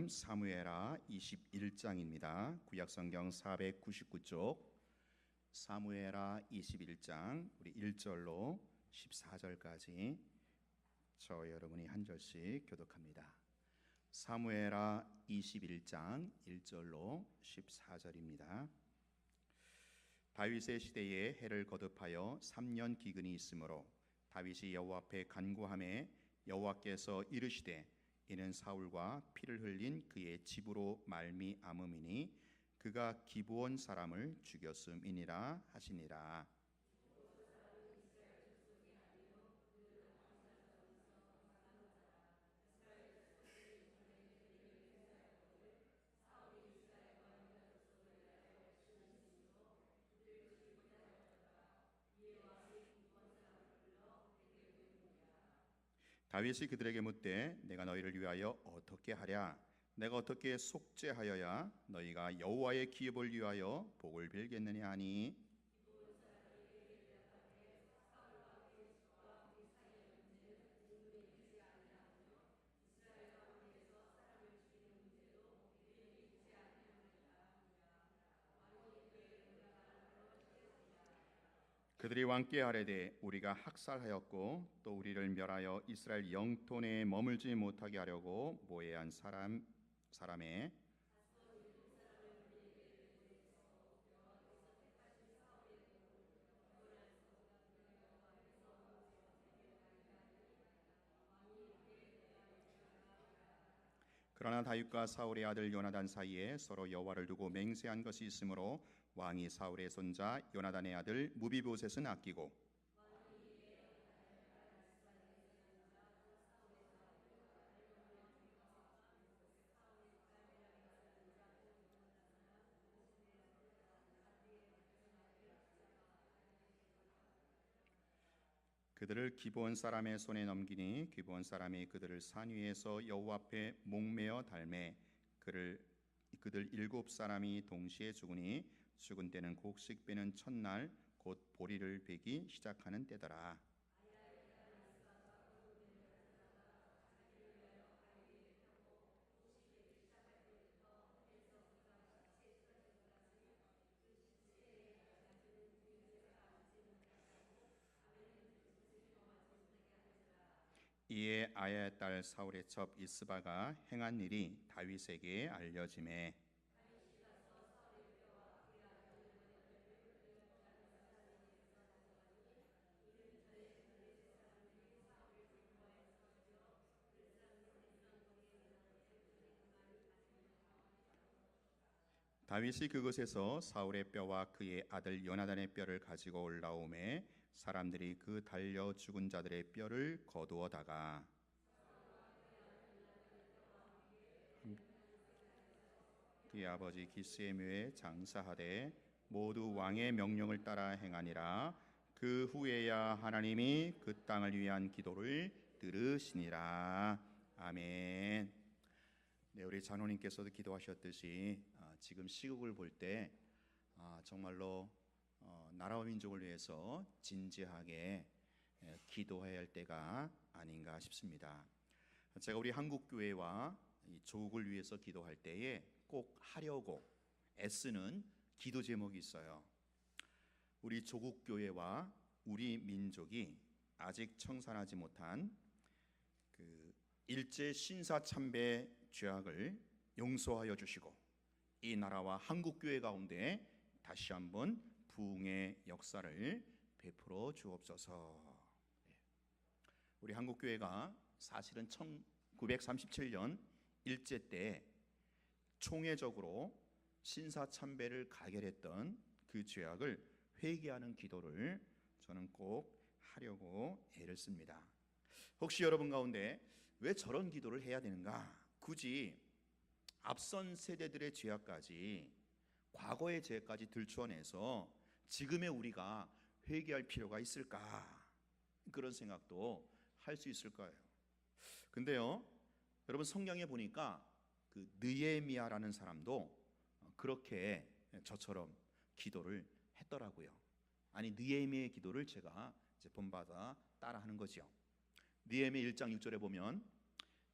말씀 사무엘하 21장입니다. 구약성경 499쪽 사무엘하 21장 우리 1절로 14절까지 저 여러분이 한 절씩 교독합니다. 사무엘하 21장 1절로 14절입니다. 다윗의 시대에 해를 거듭하여 3년 기근이 있으므로 다윗이 여호와 앞에 간구하매 여호와께서 이르시되 이는 사울과 피를 흘린 그의 집으로 말미암음이니 그가 기브온 사람을 죽였음이니라 하시니라. 다윗이 그들에게 묻되 내가 너희를 위하여 어떻게 하랴? 내가 어떻게 속죄하여야 너희가 여호와의 기업을 위하여 복을 빌겠느냐 하니 그들이 왕께 아뢰되 우리가 학살하였고 또 우리를 멸하여 이스라엘 영토 내에 머물지 못하게 하려고 모해한 사람의 그러나 다윗과 사울의 아들 요나단 사이에 서로 여호와를 두고 맹세한 것이 있으므로 왕이 사울의 손자 요나단의 아들 무비보셋은 아끼고 그들을 기브온 사람의 손에 넘기니 기브온 사람이 그들을 산 위에서 여호와 앞에 목매어 달매 그들 7사람이 동시에 죽으니 죽은 때는 곡식 빼는 첫날 곧 보리를 베기 시작하는 때더라. 이에 아야의 딸 사울의 첩 이스바가 행한 일이 다윗에게 알려지매 다윗이 그곳에서 사울의 뼈와 그의 아들 요나단의 뼈를 가지고 올라오매 사람들이 그 달려 죽은 자들의 뼈를 거두어다가 그의 아버지 기스의 묘에 장사하되 모두 왕의 명령을 따라 행하니라. 그 후에야 하나님이 그 땅을 위한 기도를 들으시니라. 아멘. 네, 우리 장로님께서도 기도하셨듯이 지금 시국을 볼 때 정말로 나라와 민족을 위해서 진지하게 기도해야 할 때가 아닌가 싶습니다. 제가 우리 한국 교회와 이 조국을 위해서 기도할 때에 꼭 하려고 애쓰는 기도 제목이 있어요. 우리 조국 교회와 우리 민족이 아직 청산하지 못한 그 일제 신사 참배 죄악을 용서하여 주시고 이 나라와 한국 교회 가운데 다시 한번 부흥의 역사를 베풀어 주옵소서. 우리 한국 교회가 사실은 1937년 일제 때 총회적으로 신사 참배를 가결했던 그 죄악을 회개하는 기도를 저는 꼭 하려고 애를 씁니다. 혹시 여러분 가운데 왜 저런 기도를 해야 되는가? 굳이 앞선 세대들의 죄악까지 과거의 죄까지 들추어내서 지금의 우리가 회개할 필요가 있을까? 그런 생각도 할 수 있을 거예요. 근데요, 여러분 성경에 보니까 그 느헤미야라는 사람도 그렇게 저처럼 기도를 했더라고요. 아니 느헤미야의 기도를 제가 이제 본받아 따라하는 거죠. 느헤미야 1장 6절에 보면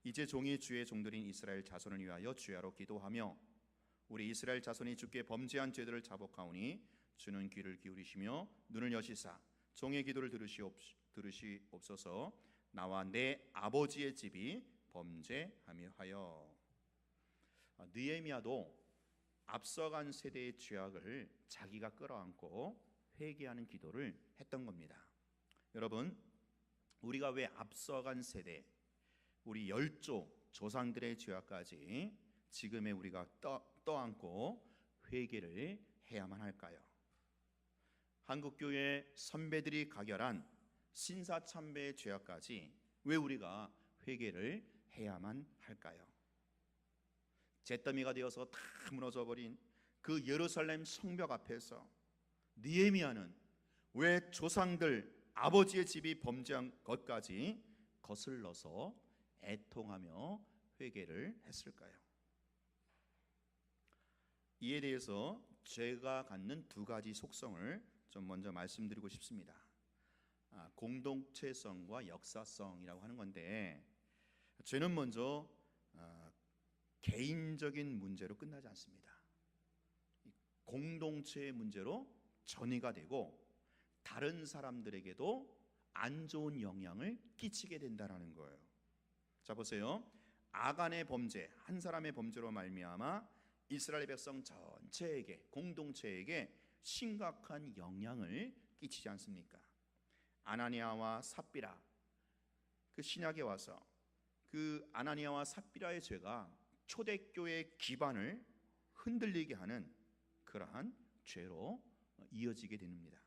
이제 종이 주의 종들인 이스라엘 자손을 위하여 주야로 기도하며 우리 이스라엘 자손이 주께 범죄한 죄들을 자복하오니 주는 귀를 기울이시며 눈을 여시사 종의 기도를 들으시옵소서. 나와 내 아버지의 집이 범죄하며 하여. 느헤미야도 앞서간 세대의 죄악을 자기가 끌어안고 회개하는 기도를 했던 겁니다. 여러분, 우리가 왜 앞서간 세대, 우리 열조 조상들의 죄악까지 지금의 우리가 떠안고 회개를 해야만 할까요? 한국교회 선배들이 가결한 신사참배의 죄악까지 왜 우리가 회개를 해야만 할까요? 잿더미가 되어서 다 무너져버린 그 예루살렘 성벽 앞에서 느헤미야는 왜 조상들 아버지의 집이 범죄한 것까지 거슬러서 애통하며 회개를 했을까요? 이에 대해서 죄가 갖는 두 가지 속성을 좀 먼저 말씀드리고 싶습니다. 공동체성과 역사성이라고 하는 건데, 죄는 먼저 개인적인 문제로 끝나지 않습니다. 공동체의 문제로 전이가 되고 다른 사람들에게도 안 좋은 영향을 끼치게 된다라는 거예요. 자, 보세요. 아간의 범죄, 한 사람의 범죄로 말미암아 이스라엘 백성 전체에게, 공동체에게 심각한 영향을 끼치지 않습니까? 아나니아와 삽비라, 그 신약에 와서 그 아나니아와 삽비라의 죄가 초대교회의 기반을 흔들리게 하는 그러한 죄로 이어지게 됩니다.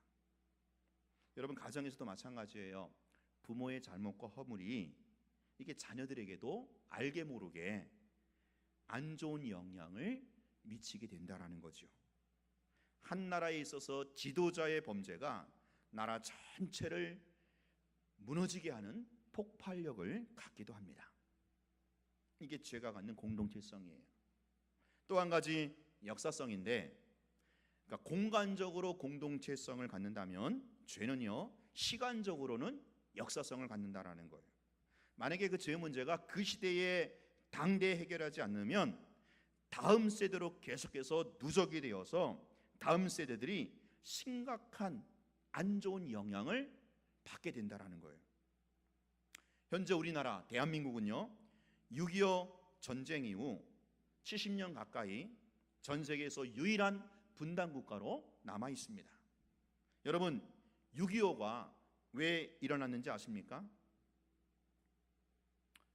여러분, 가정에서도 마찬가지예요. 부모의 잘못과 허물이 이게 자녀들에게도 알게 모르게 안 좋은 영향을 미치게 된다라는 거죠. 한 나라에 있어서 지도자의 범죄가 나라 전체를 무너지게 하는 폭발력을 갖기도 합니다. 이게 죄가 갖는 공동체성이에요. 또 한 가지 역사성인데, 그러니까 공간적으로 공동체성을 갖는다면 죄는요, 시간적으로는 역사성을 갖는다라는 거예요. 만약에 그 죄 문제가 그 시대에 당대에 해결하지 않으면 다음 세대로 계속해서 누적이 되어서 다음 세대들이 심각한 안 좋은 영향을 받게 된다라는 거예요. 현재 우리나라 대한민국은요, 6.25 전쟁 이후 70년 가까이 전 세계에서 유일한 분단 국가로 남아 있습니다. 여러분, 6.25가 왜 일어났는지 아십니까?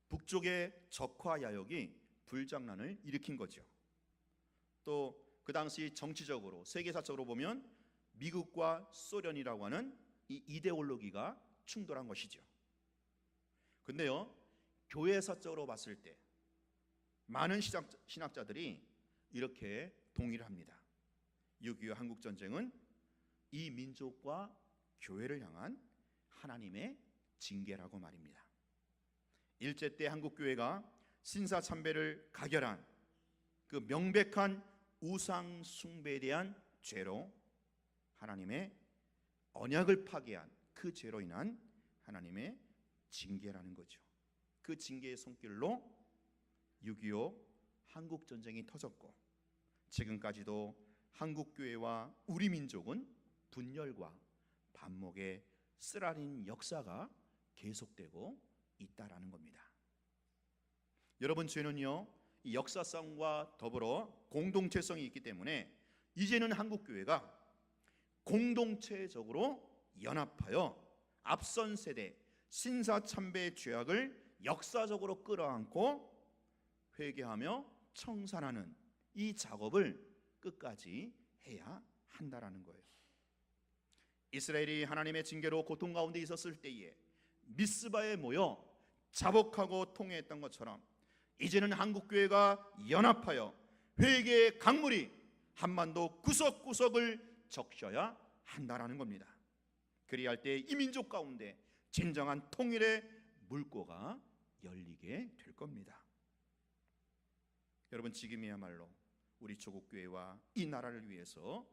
북쪽의 적화 야욕이 불장난을 일으킨 거죠. 또 그 당시 정치적으로, 세계사적으로 보면 미국과 소련이라고 하는 이 이데올로기가 충돌한 것이죠. 근데요, 교회사적으로 봤을 때 많은 신학자들이 이렇게 동의를 합니다. 6.25 한국전쟁은 이 민족과 교회를 향한 하나님의 징계라고 말입니다. 일제 때 한국교회가 신사참배를 가결한 그 명백한 우상 숭배에 대한 죄로 하나님의 언약을 파괴한 그 죄로 인한 하나님의 징계라는 거죠. 그 징계의 손길로 6.25 한국전쟁이 터졌고 지금까지도 한국교회와 우리 민족은 분열과 반목의 쓰라린 역사가 계속되고 있다라는 겁니다. 여러분, 죄는요, 이 역사성과 더불어 공동체성이 있기 때문에 이제는 한국교회가 공동체적으로 연합하여 앞선 세대 신사참배의 죄악을 역사적으로 끌어안고 회개하며 청산하는 이 작업을 끝까지 해야 한다라는 거예요. 이스라엘이 하나님의 징계로 고통 가운데 있었을 때에 미스바에 모여 자복하고 통회했던 것처럼 이제는 한국교회가 연합하여 회개의 강물이 한반도 구석구석을 적셔야 한다라는 겁니다. 그리할 때 이 민족 가운데 진정한 통일의 물꼬가 열리게 될 겁니다. 여러분, 지금이야말로 우리 조국교회와 이 나라를 위해서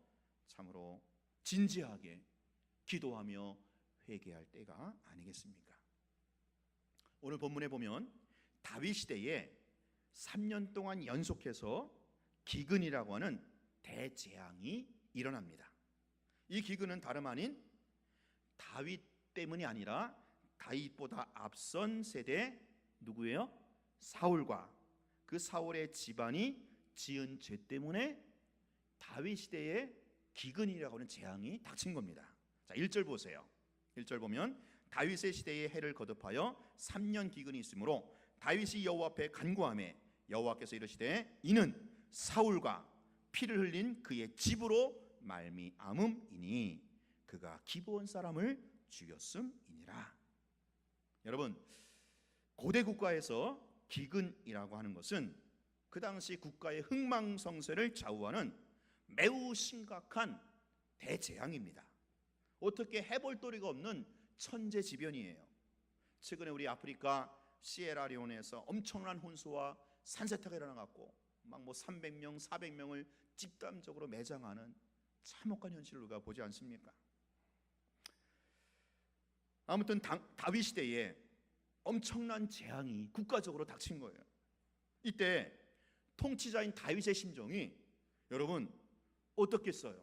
참으로 진지하게 기도하며 회개할 때가 아니겠습니까? 오늘 본문에 보면 다윗 시대에 3년 동안 연속해서 기근이라고 하는 대재앙이 일어납니다. 이 기근은 다름 아닌 다윗 때문이 아니라 다윗보다 앞선 세대 누구예요? 사울과 그 사울의 집안이 지은 죄 때문에 다윗 시대에 기근이라고 하는 재앙이 닥친 겁니다. 자, 1절 보세요. 1절 보면 다윗의 시대에 해를 거듭하여 3년 기근이 있으므로 다윗이 여호와 앞에 간구하매 여호와께서 이르시되 이는 사울과 피를 흘린 그의 집으로 말미암음이니 그가 기브온 사람을 죽였음이니라. 여러분, 고대 국가에서 기근이라고 하는 것은 그 당시 국가의 흥망성쇠를 좌우하는 매우 심각한 대재앙입니다. 어떻게 해볼 도리가 없는 천재지변이에요. 최근에 우리 아프리카 시에라리온에서 엄청난 혼수와 산세타가 일어나갖고 막 300명, 400명을 집단적으로 매장하는 참혹한 현실을 우리가 보지 않습니까? 아무튼 다윗 시대에 엄청난 재앙이 국가적으로 닥친 거예요. 이때 통치자인 다윗의 심정이 여러분 어떻겠어요?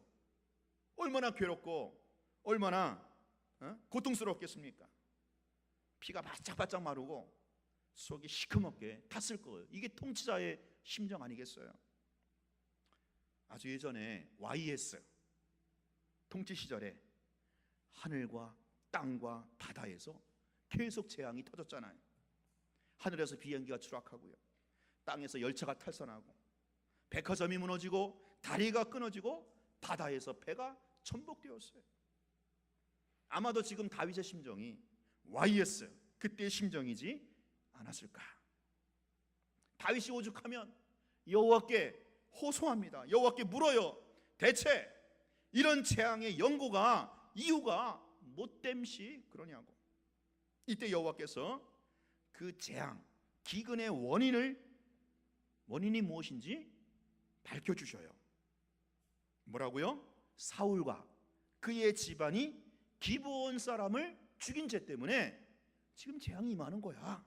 얼마나 괴롭고 얼마나 고통스럽겠습니까? 피가 바짝바짝 마르고 속이 시커멓게 탔을 거예요. 이게 통치자의 심정 아니겠어요? 아주 예전에 YS 통치 시절에 하늘과 땅과 바다에서 계속 재앙이 터졌잖아요. 하늘에서 비행기가 추락하고요, 땅에서 열차가 탈선하고, 백화점이 무너지고, 다리가 끊어지고, 바다에서 배가 전복되었어요. 아마도 지금 다윗의 심정이 YS 그때의 심정이지 않았을까? 다윗이 오죽하면 여호와께 호소합니다. 여호와께 물어요. 대체 이런 재앙의 연고가, 이유가 못됨시 그러냐고. 이때 여호와께서 그 재앙, 기근의 원인이 무엇인지 밝혀주셔요. 뭐라고요? 사울과 그의 집안이 기브온 사람을 죽인 죄 때문에 지금 재앙이 임하는 거야.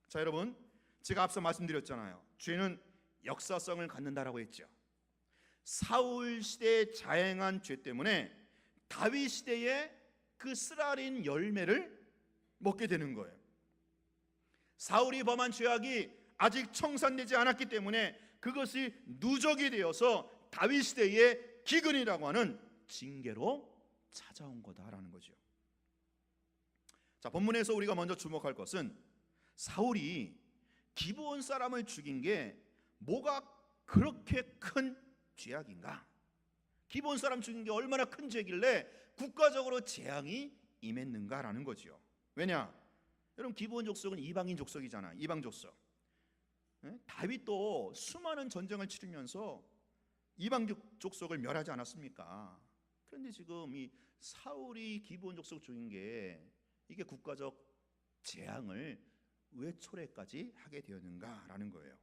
자, 여러분, 제가 앞서 말씀드렸잖아요. 죄는 역사성을 갖는다라고 했죠. 사울 시대에 자행한 죄 때문에 다윗 시대에 그 쓰라린 열매를 먹게 되는 거예요. 사울이 범한 죄악이 아직 청산되지 않았기 때문에 그것이 누적이 되어서 다윗 시대의 기근이라고 하는 징계로 찾아온 거다라는 거죠. 자, 본문에서 우리가 먼저 주목할 것은 사울이 기브온 사람을 죽인 게 뭐가 그렇게 큰 죄악인가? 기브온 사람 죽인 게 얼마나 큰 죄길래 국가적으로 재앙이 임했는가라는 거죠. 왜냐? 여러분, 기브온 족속은 이방인 족속이잖아요. 이방 족속. 다윗도 수많은 전쟁을 치르면서 이방 족속을 멸하지 않았습니까? 그런데 지금 이 사울이 기브온 족속 죽인 게 이게 국가적 재앙을 왜 초래까지 하게 되었는가라는 거예요.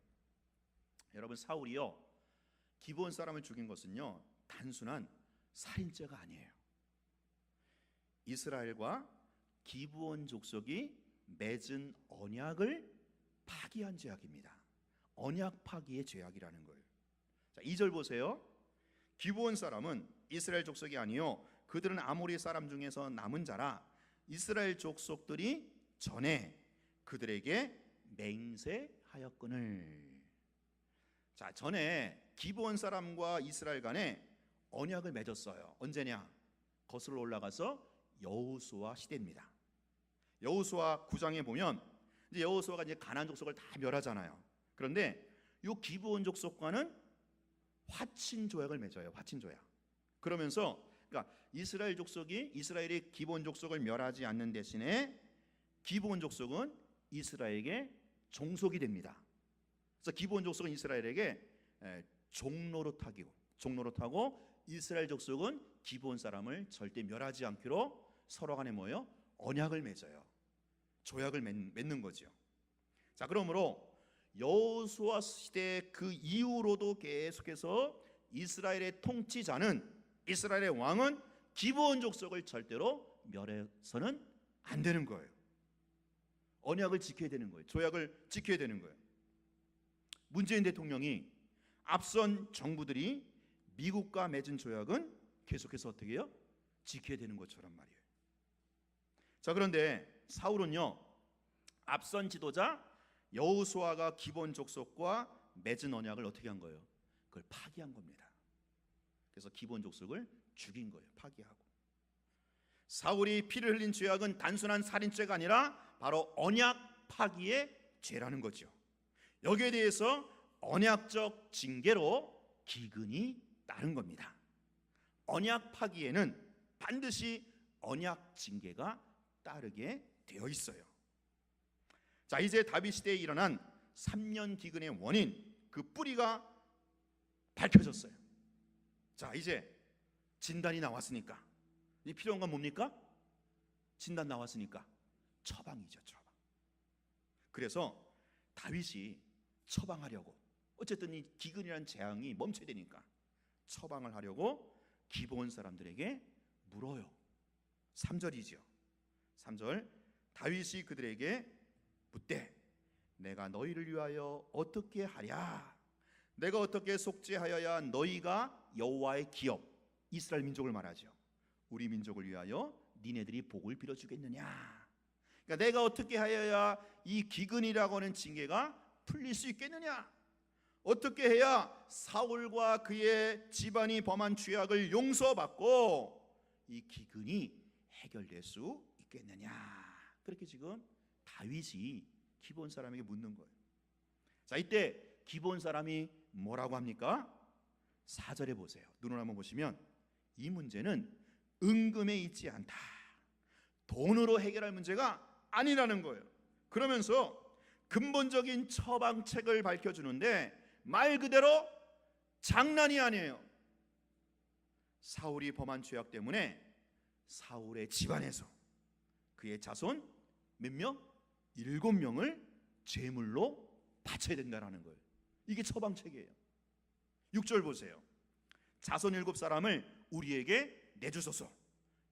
여러분, 사울이요, 기브온 사람을 죽인 것은요 단순한 살인죄가 아니에요. 이스라엘과 기브온 족속이 맺은 언약을 파기한 죄악입니다. 언약 파기의 죄악이라는 거예요. 자, 2절 보세요. 기브온 사람은 이스라엘 족속이 아니요 그들은 아모리 사람 중에서 남은 자라 이스라엘 족속들이 전에 그들에게 맹세하였거늘. 자, 전에 기브온 사람과 이스라엘 간에 언약을 맺었어요. 언제냐? 거슬러 올라가서 여호수아 시대입니다. 여호수아 9장에 보면 이제 여호수아가 이제 가나안 족속을 다 멸하잖아요. 그런데 이 기브온 족속과는 화친 조약을 맺어요. 화친 조약. 그러면서 그러니까 이스라엘 족속이 이스라엘이 기브온 족속을 멸하지 않는 대신에 기브온 족속은 이스라엘에게 종속이 됩니다. 그래서 기브온 족속은 이스라엘에게 종로로 타고 이스라엘 족속은 기브온 사람을 절대 멸하지 않기로 서로 간에 뭐예요? 언약을 맺어요. 조약을 맺는 거죠. 자, 그러므로 여호수아 시대 그 이후로도 계속해서 이스라엘의 통치자는, 이스라엘의 왕은 기브온 족속을 절대로 멸해서는 안 되는 거예요. 언약을 지켜야 되는 거예요. 조약을 지켜야 되는 거예요. 문재인 대통령이 앞선 정부들이 미국과 맺은 조약은 계속해서 어떻게 해요? 지켜야 되는 것처럼 말이에요. 자, 그런데 사울은요, 앞선 지도자 여호수아가 기본 족속과 맺은 언약을 어떻게 한 거예요? 그걸 파기한 겁니다. 그래서 기본 족속을 죽인 거예요. 파기하고. 사울이 피를 흘린 죄악은 단순한 살인죄가 아니라 바로 언약 파기의 죄라는 거죠. 여기에 대해서 언약적 징계로 기근이 따른 겁니다. 언약 파기에는 반드시 언약 징계가 따르게 되어 있어요. 자, 이제 다윗 시대에 일어난 3년 기근의 원인, 그 뿌리가 밝혀졌어요. 자, 이제 진단이 나왔으니까 이 필요한 건 뭡니까? 진단 나왔으니까 처방이죠. 처방. 그래서 다윗이 처방하려고, 어쨌든 이 기근이라는 재앙이 멈춰야 되니까 처방을 하려고 기브온 사람들에게 물어요. 3절이죠. 3절, 다윗이 그들에게 묻되 내가 너희를 위하여 어떻게 하랴? 내가 어떻게 속죄하여야 너희가 여호와의 기업, 이스라엘 민족을 말하죠. 우리 민족을 위하여 니네들이 복을 빌어주겠느냐? 그러니까 내가 어떻게 하여야 이 기근이라고 하는 징계가 풀릴 수 있겠느냐? 어떻게 해야 사울과 그의 집안이 범한 죄악을 용서받고 이 기근이 해결될 수 있겠느냐? 그렇게 지금 다윗이 기브온 사람에게 묻는 거예요. 자, 이때 기브온 사람이 뭐라고 합니까? 4절에 보세요. 눈으로 한번 보시면 이 문제는 은금에 있지 않다. 돈으로 해결할 문제가 아니라는 거예요. 그러면서 근본적인 처방책을 밝혀주는데 말 그대로 장난이 아니에요. 사울이 범한 죄악 때문에 사울의 집안에서 그의 자손 몇 명? 7명을 제물로 바쳐야 된다는 거예요. 이게 처방책이에요. 6절 보세요. 자손 7사람을 우리에게 내주소서.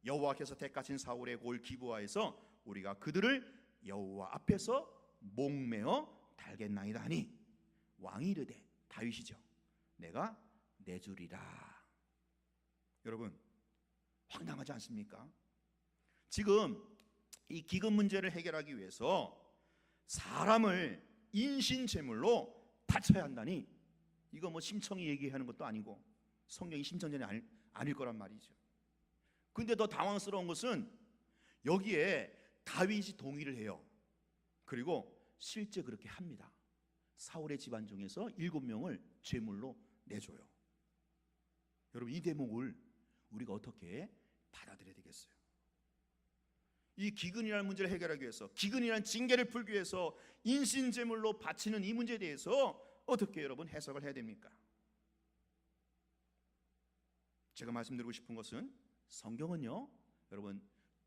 여호와께서 택하신 사울의 골 기브아에서 우리가 그들을 여호와 앞에서 목매어 달겠나이다 하니 왕이 이르되, 다윗이죠, 내가 내주리라. 여러분, 황당하지 않습니까? 지금 이 기근 문제를 해결하기 위해서 사람을 인신제물로 바쳐야 한다니, 이거 뭐 심청이 얘기하는 것도 아니고 성경이 심청전이 아닐 거란 말이죠. 근데 더 당황스러운 것은 여기에 다윗이 동의를 해요. 그리고 실제 그렇게 합니다. 사울의 집안 중에서 7명을 제물로 내줘요. 여러분, 이 대목을 우리가 어떻게 받아들여야 되겠어요? 이 기근이라는 문제를 해결하기 위해서, 기근이라는 징계를 풀기 위해서 인신제물로 바치는 이 문제에 대해서 어떻게 여러분 해석을 해야 됩니까? 제가 말씀드리고 싶은 것은 성경은요, 여러분,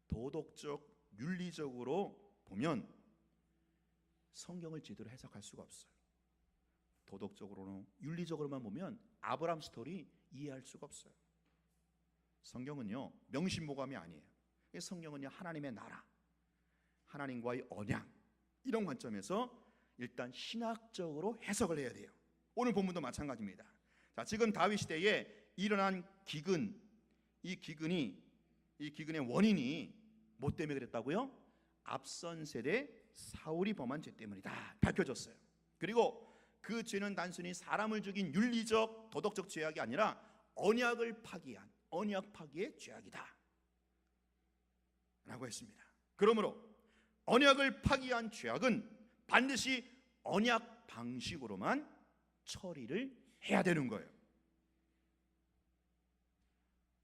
도덕적, 윤리적으로 보면 성경을 제대로 해석할 수가 없어요. 도덕적으로는, 윤리적으로만 보면 아브라함 스토리 이해할 수가 없어요. 성경은요, 명심보감이 아니에요. 성경은요, 하나님의 나라, 하나님과의 언약, 이런 관점에서 일단 신학적으로 해석을 해야 돼요. 오늘 본문도 마찬가지입니다. 자, 지금 다윗 시대에 일어난 기근, 이 기근의 원인이 뭐 때문에 그랬다고요? 앞선 세대 사울이 범한 죄 때문이다 밝혀졌어요. 그리고 그 죄는 단순히 사람을 죽인 윤리적 도덕적 죄악이 아니라 언약을 파기한 언약 파기의 죄악이다 라고 했습니다. 그러므로 언약을 파기한 죄악은 반드시 언약 방식으로만 처리를 해야 되는 거예요.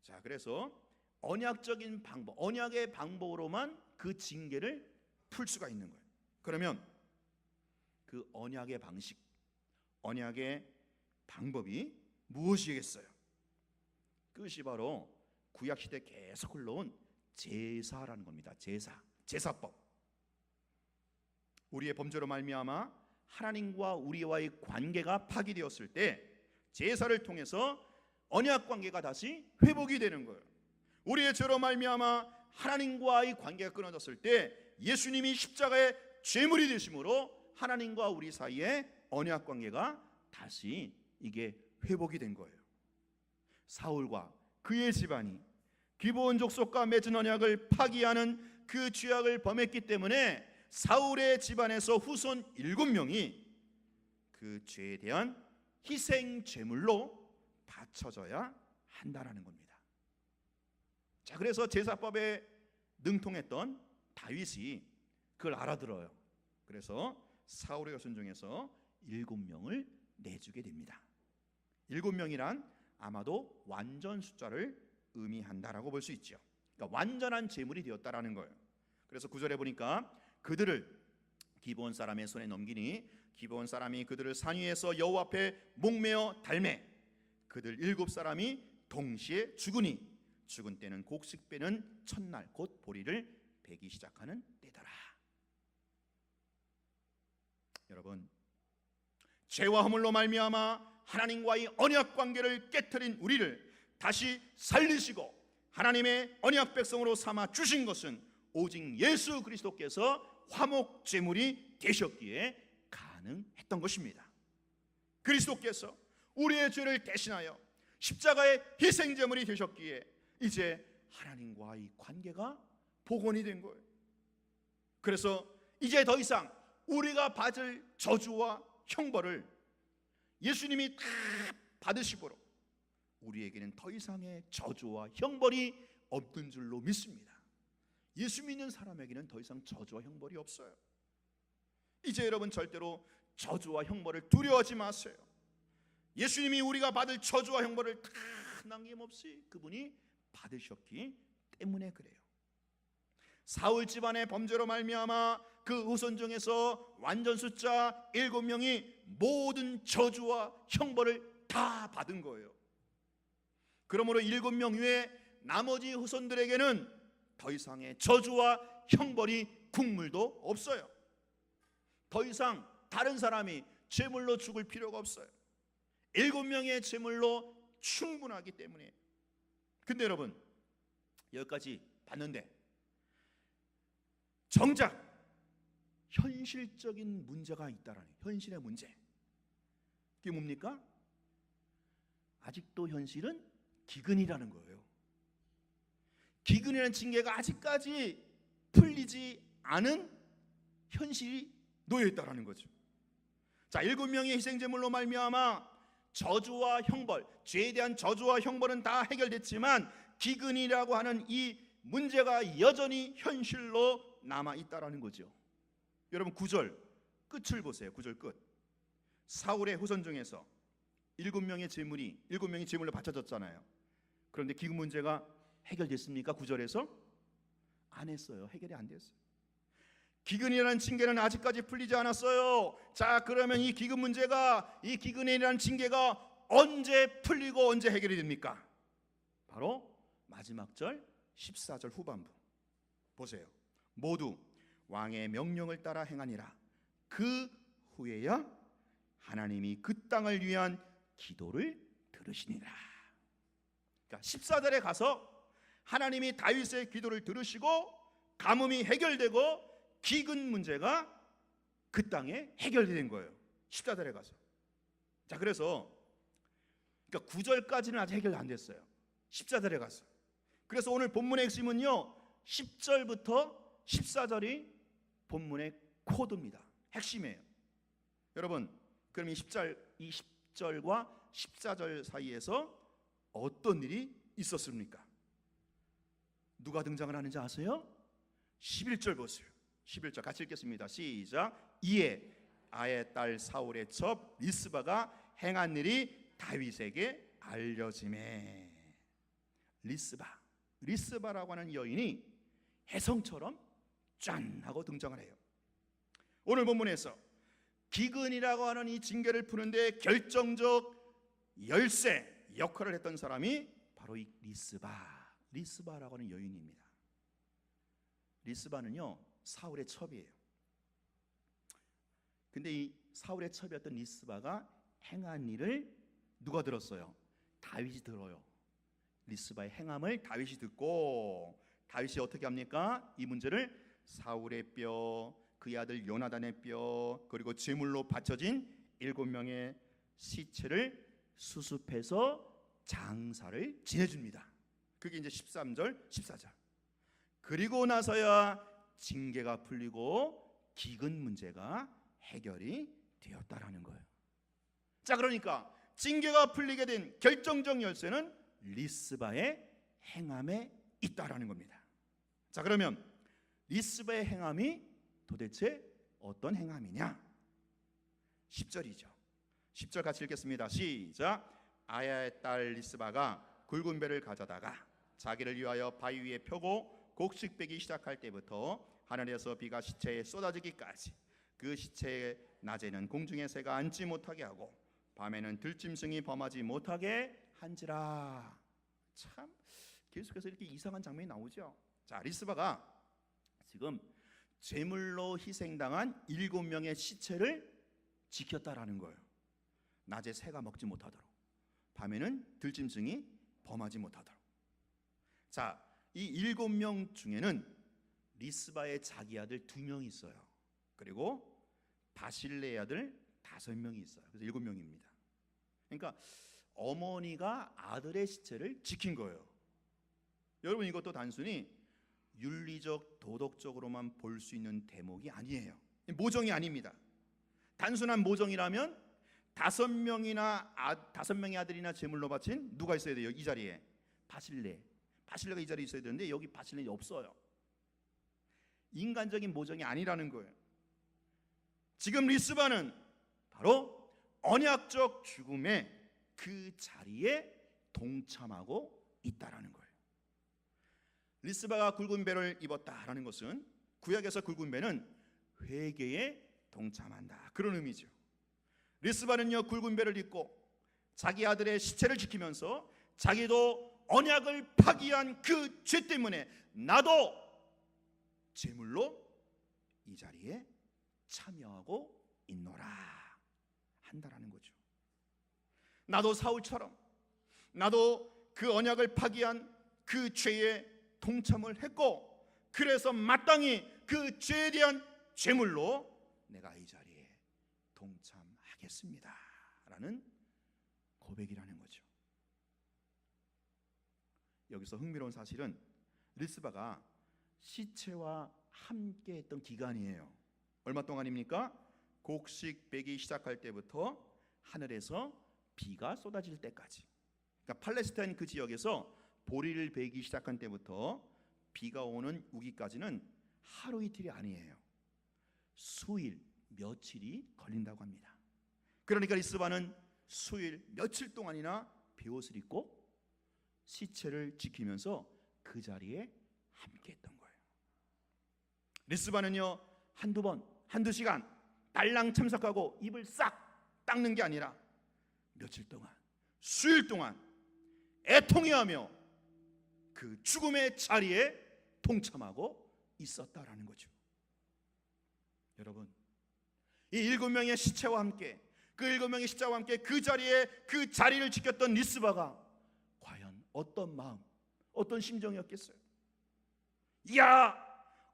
자, 그래서 언약적인 방법, 언약의 방법으로만 그 징계를 풀 수가 있는 거예요. 그러면 그 언약의 방식, 언약의 방법이 무엇이겠어요? 그것이 바로 구약시대 계속 흘러온 제사라는 겁니다. 제사법. 우리의 범죄로 말미암아 하나님과 우리와의 관계가 파기되었을 때 제사를 통해서 언약 관계가 다시 회복이 되는 거예요. 우리의 죄로 말미암아 하나님과의 관계가 끊어졌을 때 예수님이 십자가에 죄물이 되심으로 하나님과 우리 사이의 언약 관계가 다시 이게 회복이 된 거예요. 사울과 그의 집안이 기브온 족속과 맺은 언약을 파기하는 그 죄악을 범했기 때문에 사울의 집안에서 후손 7명이 그 죄에 대한 희생 제물로 바쳐져야 한다라는 겁니다. 자, 그래서 제사법에 능통했던 다윗이 그걸 알아들어요. 그래서 사울의 여손 중에서 7명을 내주게 됩니다. 7명이란 아마도 완전 숫자를 의미한다라고 볼 수 있죠. 그러니까 완전한 제물이 되었다라는 거예요. 그래서 9절에 보니까 그들을 기브온 사람의 손에 넘기니 기브온 사람이 그들을 산 위에서 여호와 앞에 목매어 달매 그들 7사람이 동시에 죽으니 죽은 때는 곡식 빼는 첫날 곧 보리를 베기 시작하는 때더라. 여러분, 죄와 허물로 말미암아 하나님과의 언약 관계를 깨트린 우리를 다시 살리시고 하나님의 언약 백성으로 삼아 주신 것은 오직 예수 그리스도께서 화목 제물이 되셨기에 가능했던 것입니다. 그리스도께서 우리의 죄를 대신하여 십자가의 희생 제물이 되셨기에 이제 하나님과의 관계가 복원이 된 거예요. 그래서 이제 더 이상 우리가 받을 저주와 형벌을 예수님이 다 받으시므로 우리에게는 더 이상의 저주와 형벌이 없는 줄로 믿습니다. 예수 믿는 사람에게는 더 이상 저주와 형벌이 없어요. 이제 여러분 절대로 저주와 형벌을 두려워하지 마세요. 예수님이 우리가 받을 저주와 형벌을 다 남김없이 그분이 받으셨기 때문에 그래요. 사울 집안의 범죄로 말미암아 그 후손 중에서 완전 숫자 7명이 모든 저주와 형벌을 다 받은 거예요. 그러므로 7명 외에 나머지 후손들에게는 더 이상의 저주와 형벌이 국물도 없어요. 더 이상 다른 사람이 제물로 죽을 필요가 없어요. 7명의 제물로 충분하기 때문에. 근데 여러분, 여기까지 봤는데 정작 현실적인 문제가 있다라는, 현실의 문제, 그게 뭡니까? 아직도 현실은 기근이라는 거예요. 기근이라는 징계가 아직까지 풀리지 않은 현실이 놓여 있다라는 거죠. 자, 7명의 희생제물로 말미암아 저주와 형벌, 죄에 대한 저주와 형벌은 다 해결됐지만 기근이라고 하는 이 문제가 여전히 현실로 남아 있다라는 거죠. 여러분 9절 끝을 보세요. 9절 끝. 사울의 후손 중에서 7명의 제물로 바쳐졌잖아요. 그런데 기근 문제가 해결됐습니까? 9절에서 안 했어요. 해결이 안 됐어요. 기근이라는 징계는 아직까지 풀리지 않았어요. 자, 그러면 이 기근 문제가, 이 기근이라는 징계가 언제 풀리고 언제 해결이 됩니까? 바로 마지막 절 14절 후반부 보세요. 모두 왕의 명령을 따라 행하니라. 그 후에야 하나님이 그 땅을 위한 기도를 들으시니라. 그러니까 14절에 가서 하나님이 다윗의 기도를 들으시고 가뭄이 해결되고 기근 문제가 그 땅에 해결된 거예요. 14절에 가서. 자, 그래서 그러니까 9절까지는 아직 해결 안 됐어요. 14절에 가서. 그래서 오늘 본문의 핵심은요 10절부터 14절이 본문의 코드입니다. 핵심이에요. 여러분, 그럼 이 10절과 14절 사이에서 어떤 일이 있었습니까? 누가 등장을 하는지 아세요? 11절 보세요. 11절 같이 읽겠습니다. 시작. 이에 아의 딸 사울의 첩 리스바가 행한 일이 다윗에게 알려지매. 리스바라고 하는 여인이 혜성처럼 짠 하고 등장을 해요. 오늘 본문에서 기근이라고 하는 이 징계를 푸는데 결정적 열쇠 역할을 했던 사람이 바로 이 리스바라고 하는 여인입니다. 리스바는요 사울의 첩이에요. 근데 이 사울의 첩이었던 리스바가 행한 일을 누가 들었어요? 다윗이 들어요. 리스바의 행함을 다윗이 듣고 다윗이 어떻게 합니까? 이 문제를 사울의 뼈 그의 아들 요나단의 뼈 그리고 제물로 바쳐진 7명의 시체를 수습해서 장사를 지내줍니다. 그게 이제 13절 14절. 그리고 나서야 징계가 풀리고 기근 문제가 해결이 되었다라는 거예요. 자, 그러니까 징계가 풀리게 된 결정적 열쇠는 리스바의 행함에 있다라는 겁니다. 자, 그러면 리스바의 행함이 도대체 어떤 행함이냐? 10절이죠. 10절 같이 읽겠습니다. 시작. 아야의 딸 리스바가 굵은 배를 가져다가 자기를 위하여 바위 위에 펴고 곡식 빼기 시작할 때부터 하늘에서 비가 시체에 쏟아지기까지 그 시체의 낮에는 공중의 새가 앉지 못하게 하고 밤에는 들짐승이 범하지 못하게 한지라. 참 계속해서 이렇게 이상한 장면이 나오죠. 자, 리스바가 지금 제물로 희생당한 7명의 시체를 지켰다라는 거예요. 낮에 새가 먹지 못하도록, 밤에는 들짐승이 범하지 못하도록. 자, 이 7명 중에는 리스바의 자기 아들 2명이 있어요. 그리고 바실레의 아들 5명이 있어요. 그래서 7명입니다. 그러니까 어머니가 아들의 시체를 지킨 거예요. 여러분, 이것도 단순히 윤리적 도덕적으로만 볼 수 있는 대목이 아니에요. 모정이 아닙니다. 단순한 모정이라면 5명의 아들이나 제물로 바친 누가 있어야 돼요? 이 자리에 바실레가 이 자리에 있어야 되는데 여기 바실레이 없어요. 인간적인 모정이 아니라는 거예요. 지금 리스바는 바로 언약적 죽음의 그 자리에 동참하고 있다라는 거예요. 리스바가 굵은 배를 입었다라는 것은 구약에서 굵은 배는 회개에 동참한다, 그런 의미죠. 리스바는요, 굵은 배를 입고 자기 아들의 시체를 지키면서 자기도 언약을 파기한 그 죄 때문에 나도 제물로 이 자리에 참여하고 있노라 한다라는 거죠. 나도 사울처럼 나도 그 언약을 파기한 그 죄에 동참을 했고, 그래서 마땅히 그 죄에 대한 제물로 내가 이 자리에 동참하겠습니다 라는 고백이라는 거죠. 여기서 흥미로운 사실은 리스바가 시체와 함께 했던 기간이에요. 얼마 동안입니까? 곡식 빼기 시작할 때부터 하늘에서 비가 쏟아질 때까지. 그러니까 팔레스타인 그 지역에서 보리를 베기 시작한 때부터 비가 오는 우기까지는 하루 이틀이 아니에요. 수일, 며칠이 걸린다고 합니다. 그러니까 리스바는 수일, 며칠 동안이나 베옷을 입고 시체를 지키면서 그 자리에 함께 했던 거예요. 리스바는요, 한두 번, 한두 시간 달랑 참석하고 입을 싹 닦는 게 아니라 며칠 동안, 수일 동안 애통해하며 그 죽음의 자리에 동참하고 있었다라는 거죠. 여러분, 이 7명의 시체와 함께, 그 7명의 시체와 함께 그 자리를 지켰던 리스바가 과연 어떤 마음, 어떤 심정이었겠어요? 이야,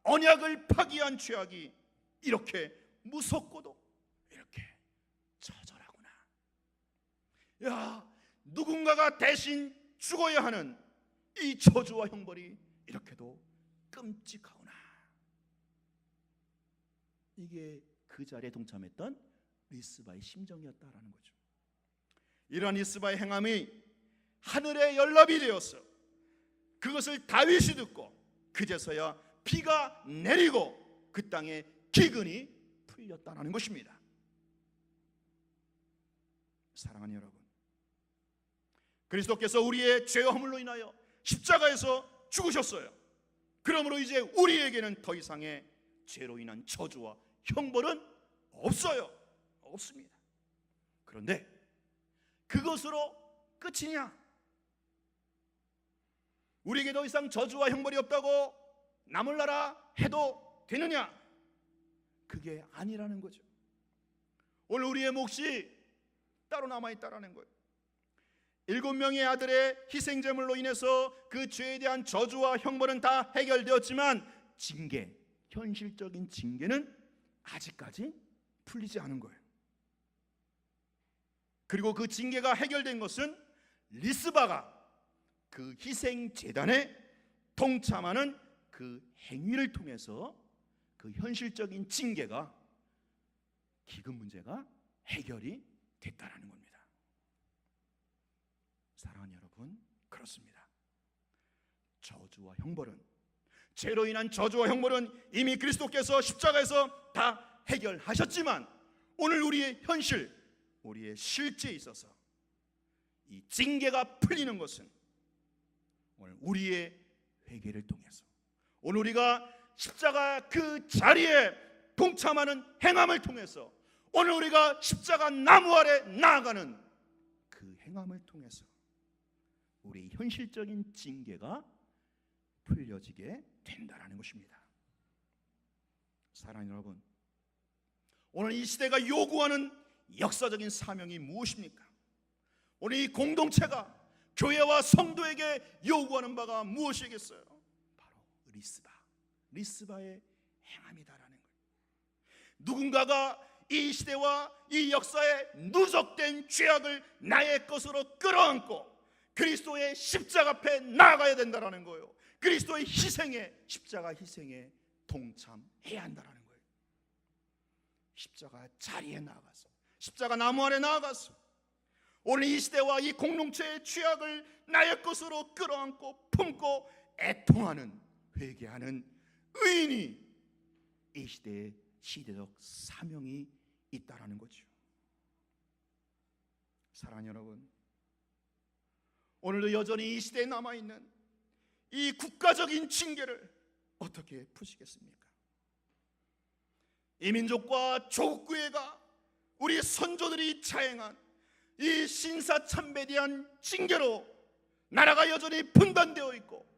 언약을 파기한 죄악이 이렇게 무섭고도 이렇게 처절하구나. 야, 누군가가 대신 죽어야 하는 이 저주와 형벌이 이렇게도 끔찍하구나. 이게 그 자리에 동참했던 리스바의 심정이었다라는 거죠. 이러한 리스바의 행함이 하늘의 연락이 되었어. 그것을 다윗이 듣고 그제서야 비가 내리고 그 땅에 기근이 풀렸다는 것입니다. 사랑하는 여러분, 그리스도께서 우리의 죄와 허물로 인하여 십자가에서 죽으셨어요. 그러므로 이제 우리에게는 더 이상의 죄로 인한 저주와 형벌은 없어요. 없습니다. 그런데 그것으로 끝이냐? 우리에게 더 이상 저주와 형벌이 없다고 나몰라라 해도 되느냐? 그게 아니라는 거죠. 오늘 우리의 몫이 따로 남아있다라는 거예요. 7명의 아들의 희생제물로 인해서 그 죄에 대한 저주와 형벌은 다 해결되었지만 징계, 현실적인 징계는 아직까지 풀리지 않은 거예요. 그리고 그 징계가 해결된 것은 리스바가 그 희생 제단에 동참하는 그 행위를 통해서 그 현실적인 징계가, 기금 문제가 해결이 됐다라는 겁니다. 사랑하는 여러분, 그렇습니다. 저주와 형벌은, 죄로 인한 저주와 형벌은 이미 그리스도께서 십자가에서 다 해결하셨지만, 오늘 우리의 현실, 우리의 실제에 있어서 이 징계가 풀리는 것은 오늘 우리의 회개를 통해서, 오늘 우리가 십자가 그 자리에 동참하는 행함을 통해서, 오늘 우리가 십자가 나무 아래 나아가는 그 행함을 통해서 우리의 현실적인 징계가 풀려지게 된다는 것입니다. 사랑하는 여러분, 오늘 이 시대가 요구하는 역사적인 사명이 무엇입니까? 오늘 이 공동체가 교회와 성도에게 요구하는 바가 무엇이겠어요? 바로 리스바의 행함이다라는 거예요. 누군가가 이 시대와 이 역사에 누적된 죄악을 나의 것으로 끌어안고 그리스도의 십자가 앞에 나아가야 된다라는 거예요. 그리스도의 희생에, 십자가 희생에 동참해야 한다라는 거예요. 십자가 자리에 나아가서, 십자가 나무 아래 나아가서 오늘 이 시대와 이 공동체의 죄악을 나의 것으로 끌어안고 품고 애통하는, 회개하는 의인이 이 시대의 시대적 사명이 있다라는 거죠. 사랑하는 여러분, 오늘도 여전히 이 시대에 남아있는 이 국가적인 징계를 어떻게 푸시겠습니까? 이 민족과 조국구애가 우리 선조들이 자행한 이 신사참배에 대한 징계로 나라가 여전히 분단되어 있고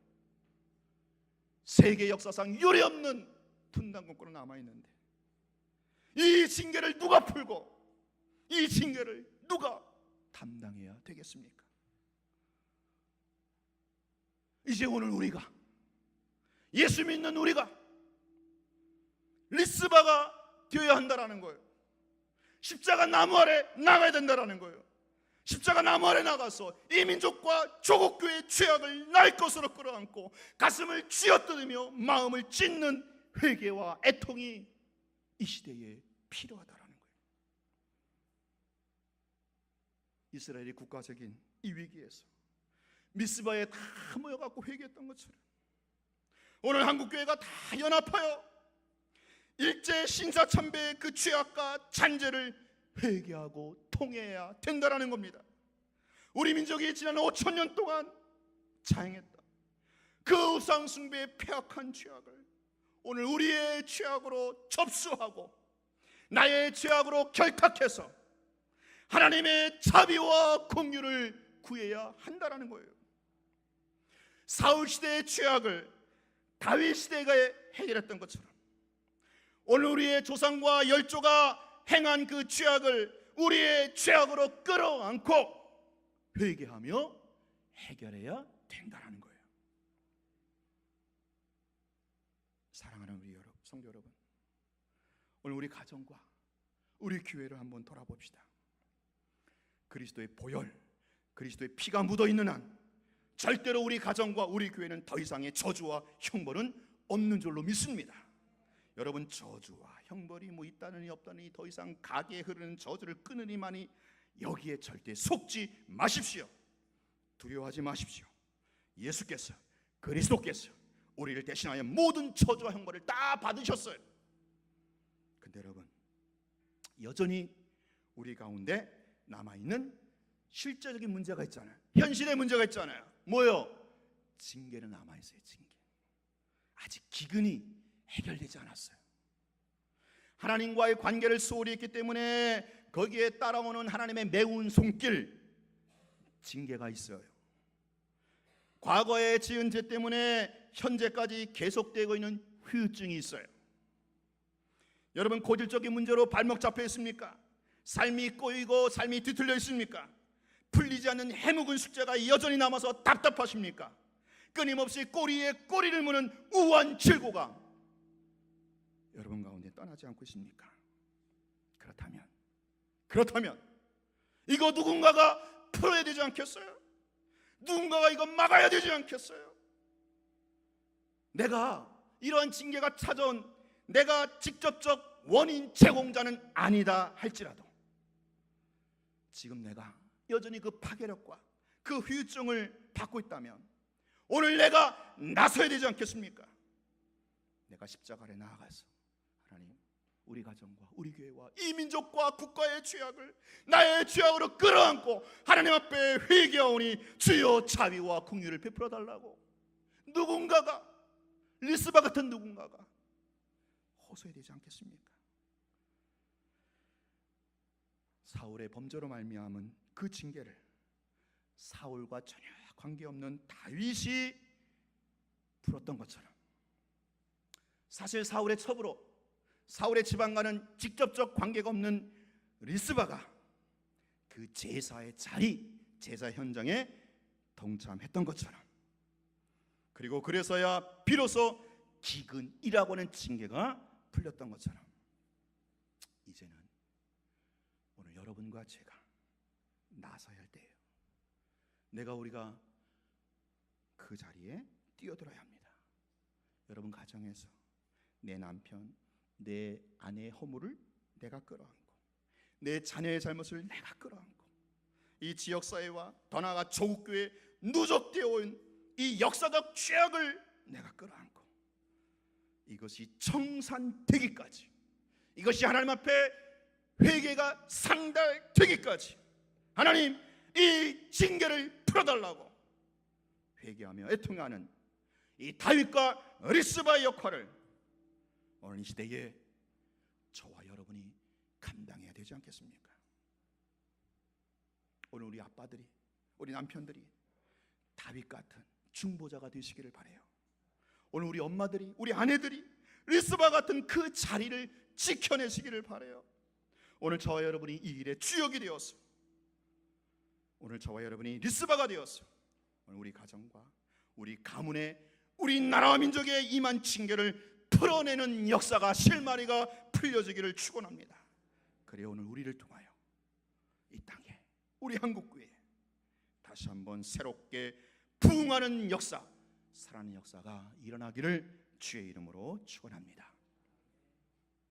세계 역사상 유례없는 분단국가로 남아있는데, 이 징계를 누가 풀고 이 징계를 누가 담당해야 되겠습니까? 이제 오늘 우리가, 예수 믿는 우리가 리스바가 되어야 한다라는 거예요. 십자가 나무 아래 나가야 된다라는 거예요. 십자가 나무 아래 나가서 이 민족과 조국교회의 죄악을 나의 것으로 끌어안고 가슴을 쥐어뜯으며 마음을 찢는 회개와 애통이 이 시대에 필요하다라는 거예요. 이스라엘이 국가적인 이 위기에서 미스바에 다 모여갖고 회개했던 것처럼 오늘 한국교회가 다 연합하여 일제 신사참배의 그 죄악과 잔재를 회개하고 통해야 된다라는 겁니다. 우리 민족이 지난 5,000년 동안 자행했다 그 우상 숭배의 폐악한 죄악을 오늘 우리의 죄악으로 접수하고 나의 죄악으로 결탁해서 하나님의 자비와 공유를 구해야 한다라는 거예요. 사울 시대의 죄악을 다윗 시대가 해결했던 것처럼 오늘 우리의 조상과 열조가 행한 그 죄악을 우리의 죄악으로 끌어안고 회개하며 해결해야 된다는 거예요. 사랑하는 우리 성도 여러분, 오늘 우리 가정과 우리 교회를 한번 돌아봅시다. 그리스도의 보혈, 그리스도의 피가 묻어있는 한 절대로 우리 가정과 우리 교회는 더 이상의 저주와 형벌은 없는 줄로 믿습니다. 여러분, 저주와 형벌이 뭐 있다느니 없다느니 더 이상 가게에 흐르는 저주를 끊으니만이 여기에 절대 속지 마십시오. 두려워하지 마십시오. 예수께서, 그리스도께서 우리를 대신하여 모든 저주와 형벌을 다 받으셨어요. 근데 여러분, 여전히 우리 가운데 남아있는 실제적인 문제가 있잖아요. 현실의 문제가 있잖아요. 뭐요? 징계는 남아있어요. 징계. 아직 기근이 해결되지 않았어요. 하나님과의 관계를 소홀히 했기 때문에 거기에 따라오는 하나님의 매운 손길, 징계가 있어요. 과거에 지은 죄 때문에 현재까지 계속되고 있는 후유증이 있어요. 여러분, 고질적인 문제로 발목 잡혀 있습니까? 삶이 꼬이고 삶이 뒤틀려 있습니까? 풀리지 않는 해묵은 숙제가 여전히 남아서 답답하십니까? 끊임없이 꼬리에 꼬리를 무는 우한 질고가 여러분 가운데 떠나지 않고 있습니까? 그렇다면 이거 누군가가 풀어야 되지 않겠어요? 누군가가 이거 막아야 되지 않겠어요? 내가 이러한 징계가 찾아온 내가 직접적 원인 제공자는 아니다 할지라도 지금 내가 여전히 그 파괴력과 그 후유증을 받고 있다면 오늘 내가 나서야 되지 않겠습니까? 내가 십자가 아래 나아가서 하나님, 우리 가정과 우리 교회와 이 민족과 국가의 죄악을 나의 죄악으로 끌어안고 하나님 앞에 회개하오니 주여 자비와 긍휼을 베풀어 달라고 누군가가, 리스바 같은 누군가가 호소해야 되지 않겠습니까? 사울의 범죄로 말미암은 그 징계를 사울과 전혀 관계없는 다윗이 풀었던 것처럼, 사실 사울의 첩으로 사울의 집안과는 직접적 관계가 없는 리스바가 그 제사의 자리, 제사 현장에 동참했던 것처럼, 그리고 그래서야 비로소 기근이라고 하는 징계가 풀렸던 것처럼, 이제는 오늘 여러분과 제가 나서야 할 때예요. 우리가 그 자리에 뛰어들어야 합니다. 여러분 가정에서 내 남편, 내 아내의 허물을 내가 끌어안고, 내 자녀의 잘못을 내가 끌어안고, 이 지역사회와 더 나아가 조국교회에 누적되어 온 이 역사적 죄악을 내가 끌어안고, 이것이 청산되기까지, 이것이 하나님 앞에 회개가 상달되기까지 하나님 이 징계를 풀어달라고 회개하며 애통하는 이 다윗과 리스바의 역할을 오늘 이 시대에 저와 여러분이 감당해야 되지 않겠습니까? 오늘 우리 아빠들이, 우리 남편들이 다윗 같은 중보자가 되시기를 바라요. 오늘 우리 엄마들이, 우리 아내들이 리스바 같은 그 자리를 지켜내시기를 바라요. 오늘 저와 여러분이 이 일의 주역이 되어서, 오늘 저와 여러분이 리스바가 되어서 오늘 우리 가정과 우리 가문에 우리 나라와 민족의 임한 징계를 풀어내는 역사가, 실마리가 풀려지기를 축원합니다. 그래 오늘 우리를 통하여 이 땅에, 우리 한국교회에 다시 한번 새롭게 부흥하는 역사, 살아나는 역사가 일어나기를 주의 이름으로 축원합니다.